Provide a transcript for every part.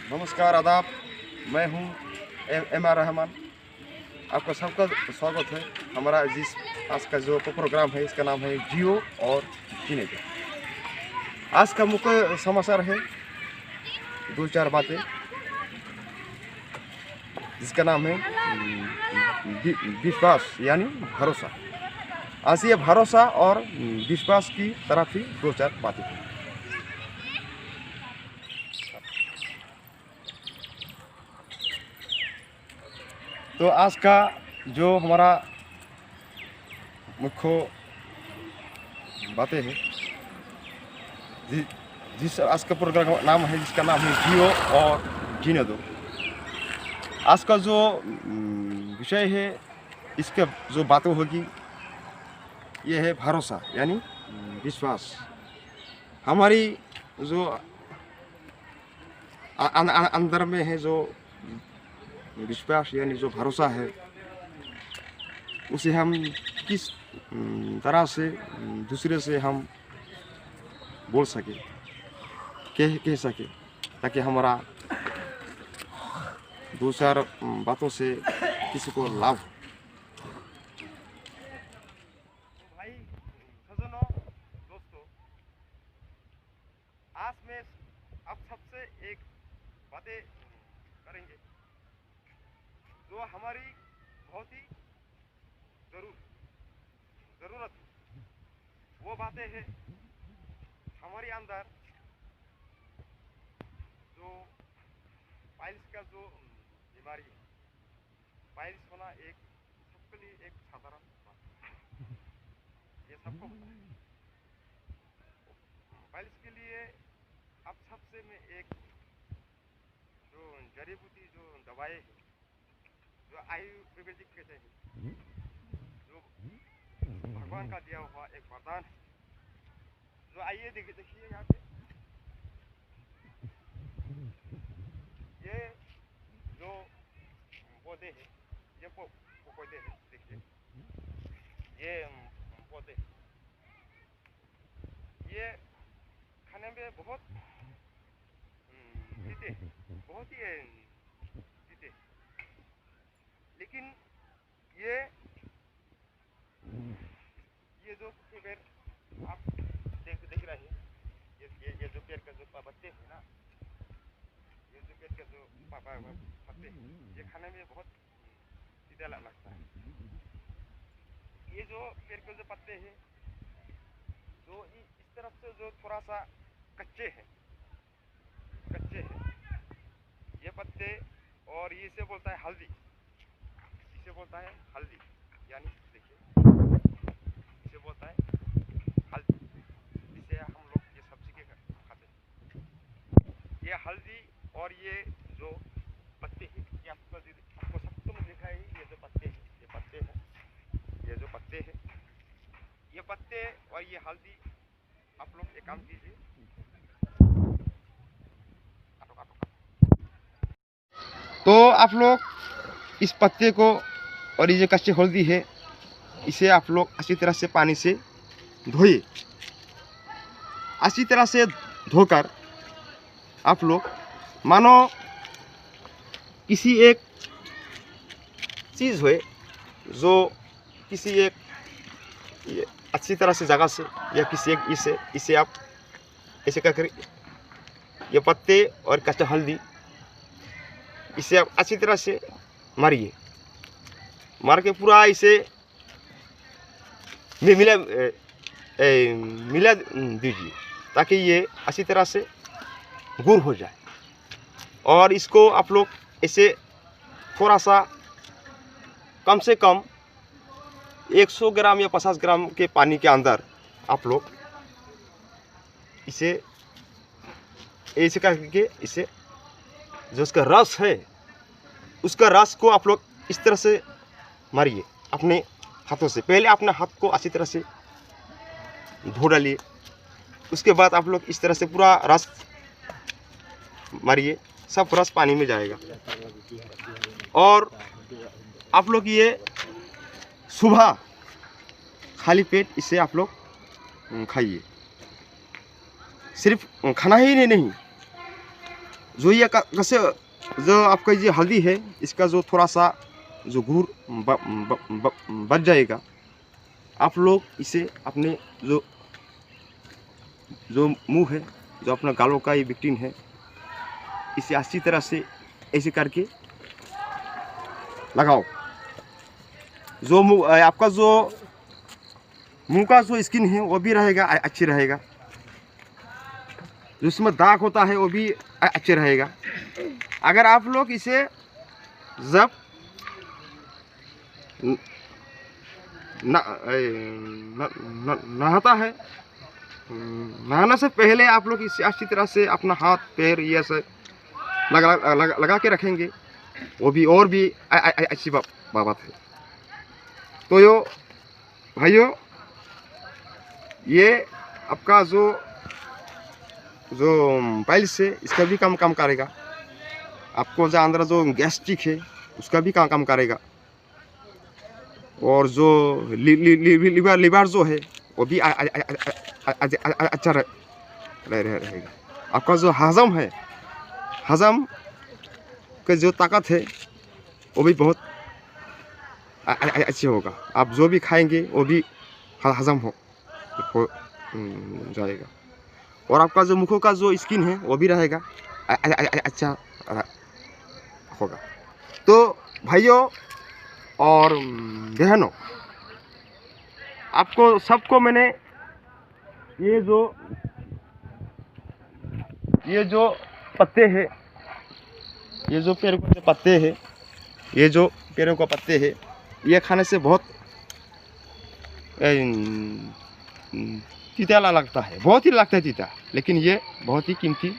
नमस्कार आदाब। मैं हूं एम आर रहमान। आपका सबका स्वागत है। हमारा जिस आज का जो प्रोग्राम है इसका नाम है जियो और जीने दो। आज का मुख्य समाचार है दो चार बातें जिसका नाम है विश्वास यानी भरोसा। आज ये भरोसा और विश्वास की तरफ ही दो चार बातें हैं। तो आज का जो हमारा मुख्य बातें हैं जिस आज का प्रोग्राम नाम है जिसका नाम है जियो और जीने दो। आज का जो विषय है इसके जो बातें होगी ये है भरोसा यानी विश्वास। हमारी जो अंदर में है जो विश्वास यानी जो भरोसा है उसे हम किस तरह से दूसरे से हम बोल सके कह सके ताकि हमारा दो चार बातों से किसी को लाभ हो। भाई सजनों दोस्तों, आज मैं आप सबसे एक बातें करेंगे जो हमारी बहुत ही ज़रूरत है। वो बातें हैं हमारे अंदर जो पाइल्स का जो बीमारी है। पाइल्स होना एक सबके लिए एक साधारण बात है, ये सबको पता है। पाइल्स के लिए अब सबसे में एक जो जड़ी बूटी जो दवाई है जो आयुर्वेदिक कहते हैं, जो भगवान का दिया हुआ एक वरदान है। जो आइए देखिए यहाँ पे ये जो पौधे हैं ये पौधे हैं, देखिए ये पौधे ये खाने में बहुत तीते बहुत ही तीते, लेकिन ये जो पेड़ आप देख रहे हैं ये जो पेड़ का जो पत्ते हैं ना, ये जो पेड़ का जो पत्ते हैं ये खाने में बहुत सीधा लगता है। ये जो पेड़ के जो पत्ते हैं जो इस तरफ से जो थोड़ा सा कच्चे हैं ये पत्ते, और इसे बोलता है हल्दी। इसे बोलता है हल्दी यानी देखिए इसे बोलता है हल्दी। इसे हम लोग ये सब्जी के खाते हैं। ये हल्दी और ये जो पत्ते हैं ये आपको सबको देखा है। ये जो पत्ते हैं ये पत्ते हैं ये पत्ते और ये हल्दी आप लोग एक काम कीजिए, तो आप लोग इस पत्ते को और ये जो कच्ची हल्दी है इसे आप लोग अच्छी तरह से पानी से धोइए। अच्छी तरह से धोकर आप लोग मानो किसी एक चीज़ हो जो किसी एक अच्छी तरह से जगह से या किसी एक इसे आप ऐसे क्या करें, ये पत्ते और कच्चा हल्दी इसे आप अच्छी तरह से मारिए। मार के पूरा इसे मिला दीजिए ताकि ये अच्छी तरह से गुड़ हो जाए। और इसको आप लोग इसे थोड़ा सा कम से कम 100 ग्राम या 50 ग्राम के पानी के अंदर आप लोग इसे ऐसे करके इसे जो उसका रस है उसका रस को आप लोग इस तरह से मारिए अपने हाथों से। पहले अपने हाथ को अच्छी तरह से धो डालिए, उसके बाद आप लोग इस तरह से पूरा रस मारिए, सब रस पानी में जाएगा। और आप लोग ये सुबह खाली पेट इसे आप लोग खाइए। सिर्फ खाना ही नहीं जो ये कैसे जो आपका ये हल्दी है, इसका जो थोड़ा सा जो गुड़ बच जाएगा, आप लोग इसे अपने जो जो मुंह है, जो अपना गालों का ये विक्टिन है, इसे अच्छी तरह से ऐसे करके लगाओ। जो मुंह आपका जो मुंह का जो स्किन है वो भी रहेगा, अच्छी रहेगा। जो इसमें दाग होता है वो भी अच्छे रहेगा। अगर आप लोग इसे जब नहाता है, नहाने से पहले आप लोग इसे अच्छी तरह से अपना हाथ पैर ये से लगा के रखेंगे, वो भी और भी अच्छी बात है। तो यो भाइयों, ये आपका जो पाइल्स है इसका भी काम करेगा। आपको जो अंदर जो गैस्ट्रिक है उसका भी काम करेगा। और जो लिवर जो है वो भी अच्छा रहेगा। आपका जो हजम है, हजम का जो ताकत है वो भी बहुत अच्छी होगा। आप जो भी खाएंगे वो भी हजम हो जाएगा। और आपका जो मुखों का जो स्किन है वो भी रहेगा, अच्छा होगा। तो भाइयों और बहनों, आपको सबको मैंने ये जो पत्ते हैं, ये जो पेड़ के पत्ते हैं, ये जो पेड़ों का पत्ते हैं, ये खाने से बहुत तीता लगता है, बहुत ही लगता है तीता, लेकिन ये बहुत ही कीमती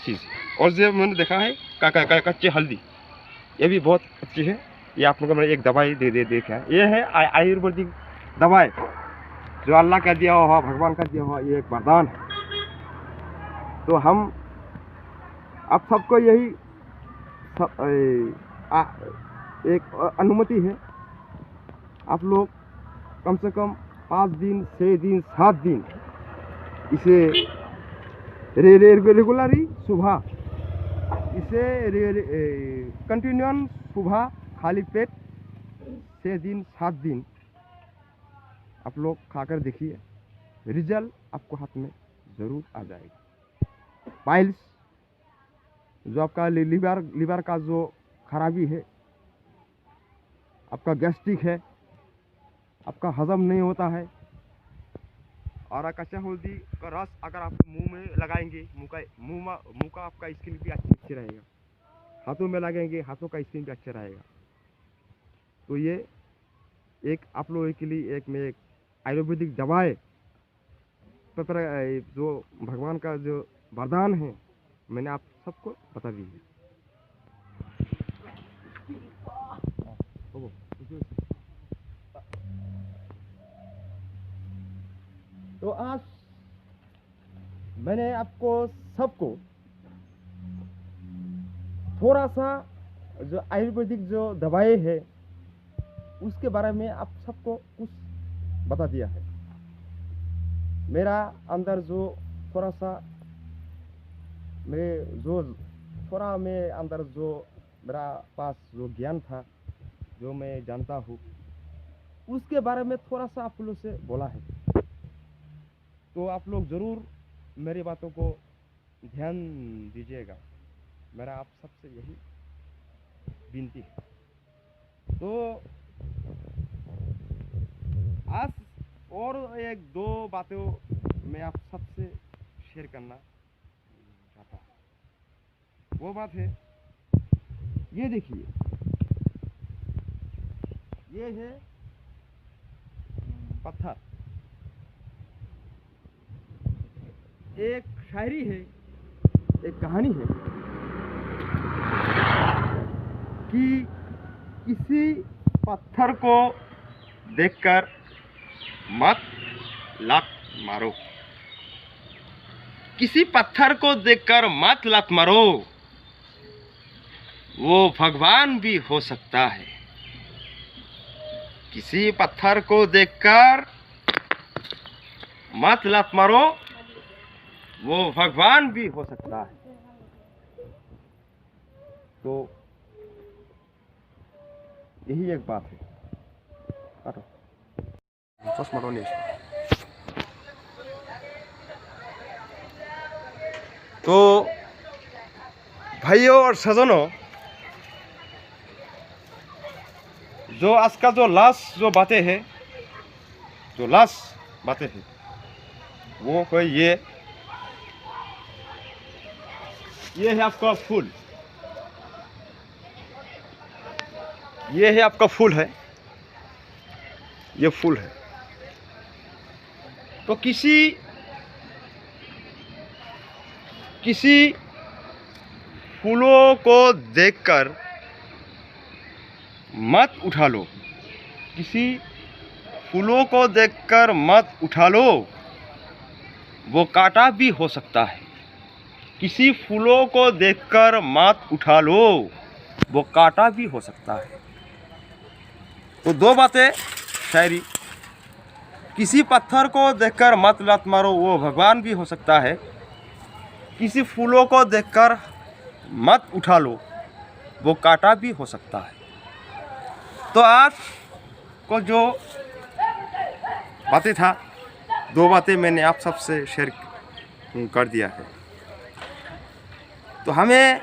चीज़ है। और जो मैंने देखा है कच्चे हल्दी, ये भी बहुत अच्छी है। ये आप लोगों को मैंने एक दवाई देखा है, ये है आयुर्वेदिक दवाई जो अल्लाह का दिया हुआ, भगवान का दिया हुआ, ये एक वरदान है। तो हम आप सबको यही एक अनुमति है, आप लोग कम से कम 5 दिन 6 दिन 7 दिन इसे रेगुलरली सुबह इसे कंटिन्यूअस सुबह खाली पेट 6 दिन 7 दिन आप लोग खाकर देखिए, रिजल्ट आपको हाथ में ज़रूर आ जाएगा। पाइल्स जो आपका लीवर का जो खराबी है, आपका गैस्ट्रिक है, आपका हजम नहीं होता है, और कच्चा हल्दी का रस अगर आप मुंह में लगाएंगे, मुंह का आपका स्किन भी अच्छी रहेगा। हाथों में लगाएंगे, हाथों का स्किन भी अच्छा रहेगा। तो ये एक आप लोगों के लिए एक आयुर्वेदिक दवाई जो भगवान का जो वरदान है, मैंने आप सबको बता दी है। तो आज मैंने आपको सबको थोड़ा सा जो आयुर्वेदिक जो दवाई है उसके बारे में आप सबको कुछ बता दिया है। मेरा अंदर जो थोड़ा सा अंदर जो मेरा पास जो ज्ञान था, जो मैं जानता हूँ, उसके बारे में थोड़ा सा आप लोग से बोला है। तो आप लोग ज़रूर मेरी बातों को ध्यान दीजिएगा, मेरा आप सबसे यही विनती है। तो आज और 1-2 बातें मैं आप सबसे शेयर करना चाहता हूँ। वो बात है, ये देखिए, ये है पत्थर। एक शायरी है, एक कहानी है कि किसी पत्थर को देखकर मत लात मारो। किसी पत्थर को देखकर मत लात मारो, वो भगवान भी हो सकता है। किसी पत्थर को देखकर मत लात मारो, वो भगवान भी हो सकता है। तो यही एक बात है। काटो चश्मा तो नहीं। तो भाइयों और सजनों, जो आज का जो लास्ट जो बातें हैं, जो लास्ट बातें हैं वो कोई ये है आपका फूल, ये है आपका फूल है, ये फूल है। तो किसी फूलों को देखकर मत उठा लो, किसी फूलों को देखकर मत उठा लो, वो कांटा भी हो सकता है। किसी फूलों को देखकर मत उठा लो, वो कांटा भी हो सकता है। तो दो बातें शायरी, किसी पत्थर को देखकर मत लात मारो, वो भगवान भी हो सकता है। किसी फूलों को देखकर मत उठा लो, वो कांटा भी हो सकता है। तो आज को जो बातें था, दो बातें मैंने आप सबसे शेयर कर दिया है। तो हमें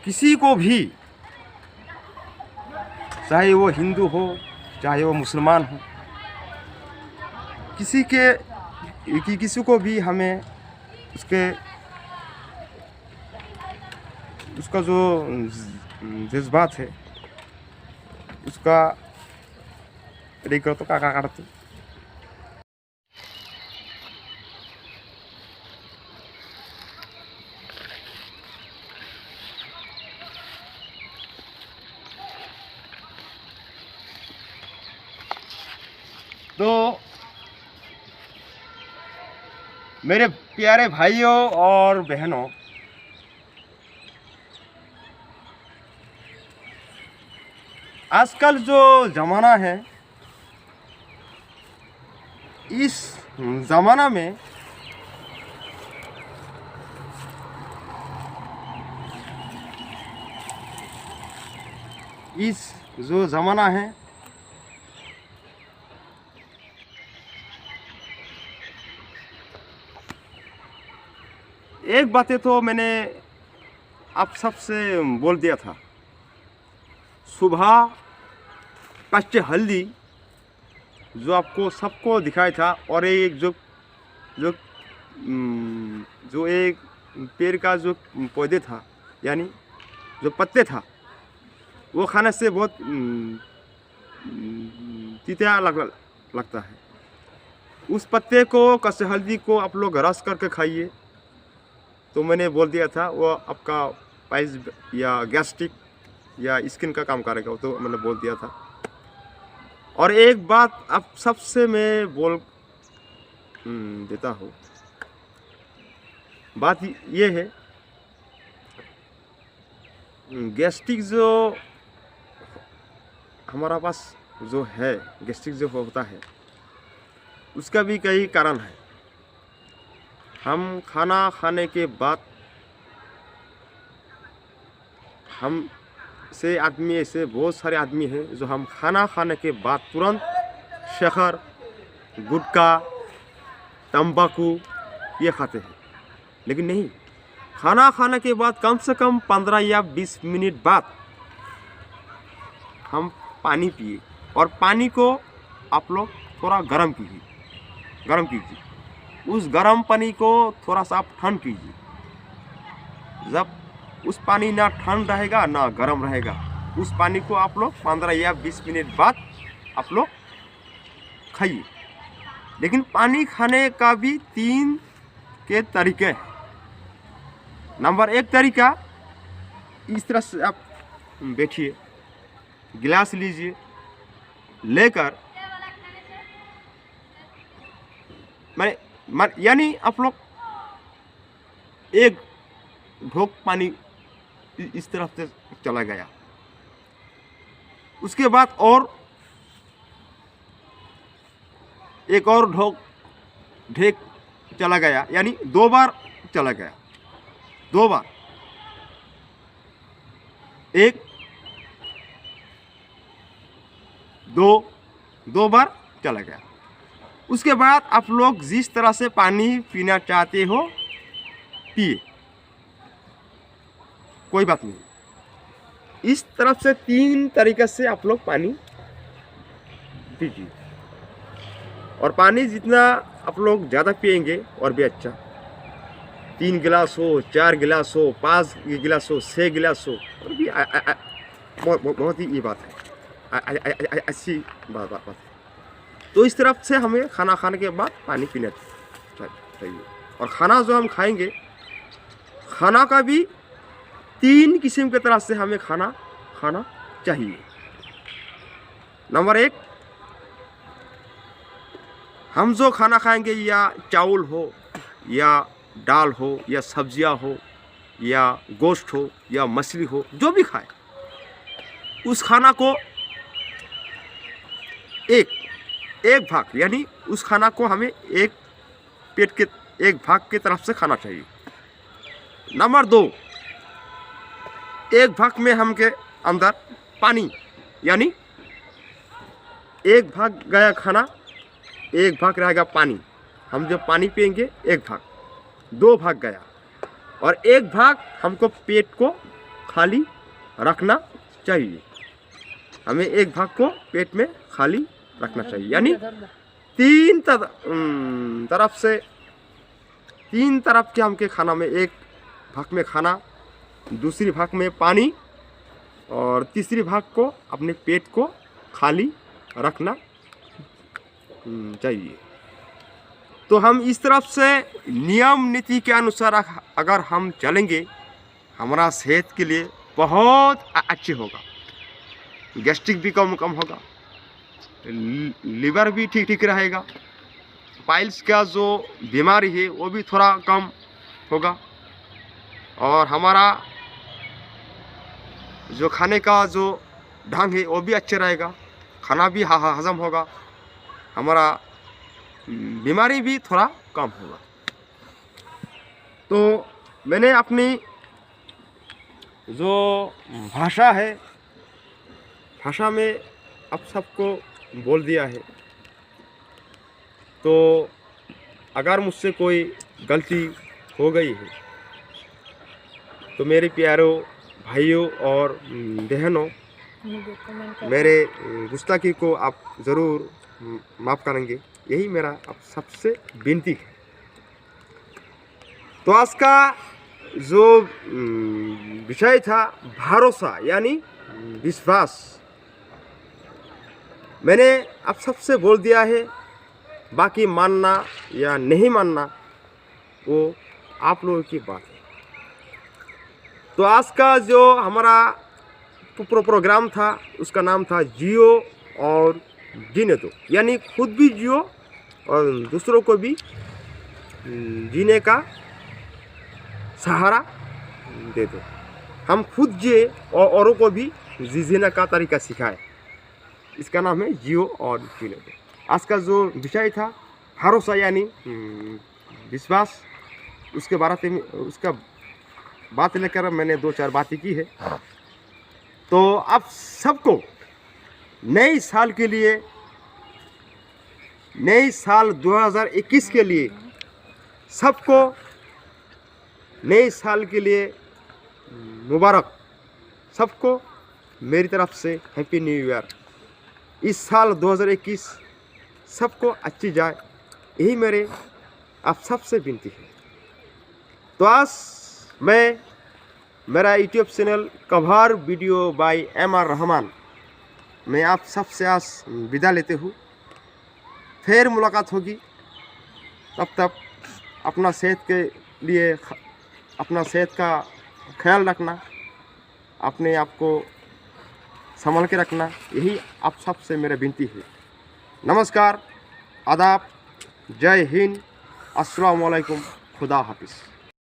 किसी को भी, चाहे वो हिंदू हो चाहे वो मुसलमान हो, किसी को भी हमें उसका जो जज्बात है उसका तो काका करते। तो मेरे प्यारे भाइयों और बहनों, आजकल जो ज़माना है, इस ज़माना में एक बातें तो मैंने आप सबसे बोल दिया था। सुबह कच्चे हल्दी जो आपको सबको दिखाया था, और एक जो एक पेड़ का जो पौधे था, यानी जो पत्ते था, वो खाने से बहुत तीता लगता है। उस पत्ते को, कच्चे हल्दी को आप लोग रस करके खाइए। तो मैंने बोल दिया था वो आपका पाइल्स या गैस्ट्रिक या स्किन का काम करेगा, तो मैंने बोल दिया था। और एक बात आप सबसे मैं बोल देता हूँ, बात ये है, गैस्ट्रिक जो हमारा पास जो है, गैस्ट्रिक जो होता है, उसका भी कई कारण है। हम खाना खाने के बाद, हम से आदमी, ऐसे बहुत सारे आदमी हैं जो हम खाना खाने के बाद तुरंत शक्कर, गुटखा, तंबाकू ये खाते हैं। लेकिन नहीं, खाना खाने के बाद कम से कम 15 या 20 मिनट बाद हम पानी पिए, और पानी को आप लोग थोड़ा गर्म कीजिए। उस गर्म पानी को थोड़ा सा आप ठंड कीजिए। जब उस पानी ना ठंड रहेगा ना गर्म रहेगा, उस पानी को आप लोग 15 या 20 मिनट बाद आप लोग खाइए। लेकिन पानी खाने का भी 3 के तरीके हैं। नंबर 1 तरीका, इस तरह से आप बैठिए, गिलास लीजिए, लेकर यानी आप लोग एक ढोक पानी इस तरफ से चला गया, उसके बाद और एक और ढेक चला गया, यानी 2 बार चला गया, 2 बार। एक, दो बार चला गया। उसके बाद आप लोग जिस तरह से पानी पीना चाहते हो पिए, कोई बात नहीं। इस तरफ से 3 तरीके से आप लोग पानी पीजिए, और पानी जितना आप लोग ज़्यादा पिएंगे और भी अच्छा। 3 गिलास हो, 4 गिलास हो, 5 गिलास हो, 6 गिलास हो, और भी बहुत ही ये बात है, अच्छी बात है। तो इस तरफ से हमें खाना खाने के बाद पानी पीना चाहिए। और खाना जो हम खाएंगे, खाना का भी 3 किस्म के तरह से हमें खाना खाना चाहिए। नंबर 1, हम जो खाना खाएंगे, या चावल हो, या दाल हो, या सब्जियां हो, या गोश्त हो, या मछली हो, जो भी खाए, उस खाना को एक भाग, यानी उस खाना को हमें एक पेट के एक भाग की तरफ से खाना चाहिए। नंबर 2, एक भाग में हम के अंदर पानी, यानी एक भाग गया खाना, एक भाग रहेगा पानी। हम जब पानी पिएंगे, एक भाग, 2 भाग गया, और एक भाग हमको पेट को खाली रखना चाहिए। हमें एक भाग को पेट में खाली रखना चाहिए, यानी 3 तरफ के हमके खाना में, एक भाग में खाना, दूसरी भाग में पानी, और तीसरी भाग को अपने पेट को खाली रखना चाहिए। तो हम इस तरफ से नियम नीति के अनुसार अगर हम चलेंगे, हमारा सेहत के लिए बहुत अच्छे होगा। गैस्ट्रिक भी कम होगा, लीवर भी ठीक रहेगा, पाइल्स का जो बीमारी है वो भी थोड़ा कम होगा, और हमारा जो खाने का जो ढंग है वो भी अच्छा रहेगा, खाना भी हजम होगा, हमारा बीमारी भी थोड़ा कम होगा। तो मैंने अपनी जो भाषा है, भाषा में आप सबको बोल दिया है। तो अगर मुझसे कोई गलती हो गई है, तो मेरे प्यारों भाइयों और बहनों, मेरे गुस्ताखी को आप ज़रूर माफ़ करेंगे, यही मेरा आप सबसे विनती है। तो आज का जो विषय था भरोसा, यानी विश्वास, मैंने आप सबसे बोल दिया है। बाकी मानना या नहीं मानना वो आप लोगों की बात है। तो आज का जो हमारा प्रोग्राम था, उसका नाम था जियो और जीने दो, यानी खुद भी जियो और दूसरों को भी जीने का सहारा दे दो। हम खुद जिए और औरों को भी जीने का तरीका सिखाए, इसका नाम है जियो और जीने दो। आज का जो विषय था भरोसा यानी विश्वास, उसके बारे में उसका बात लेकर मैंने 2-4 बातें की है। तो आप सबको नए साल के लिए, नए साल 2021 के लिए, सबको नए साल के लिए मुबारक। सबको मेरी तरफ से हैप्पी न्यू ईयर। इस साल 2021 सबको अच्छी जाए, यही मेरे आप सबसे विनती है। तो आज मैं मेरा यूट्यूब चैनल कभार वीडियो बाय MR रहमान, मैं आप सबसे आज विदा लेते हूँ। फिर मुलाकात होगी, तब तक अपना सेहत के लिए, अपना सेहत का ख्याल रखना, अपने आप को संभाल के रखना, यही आप सबसे मेरा विनती है। नमस्कार, आदाब, जय हिंद, अस्सलाम वालेकुम, खुदा हाफिज़।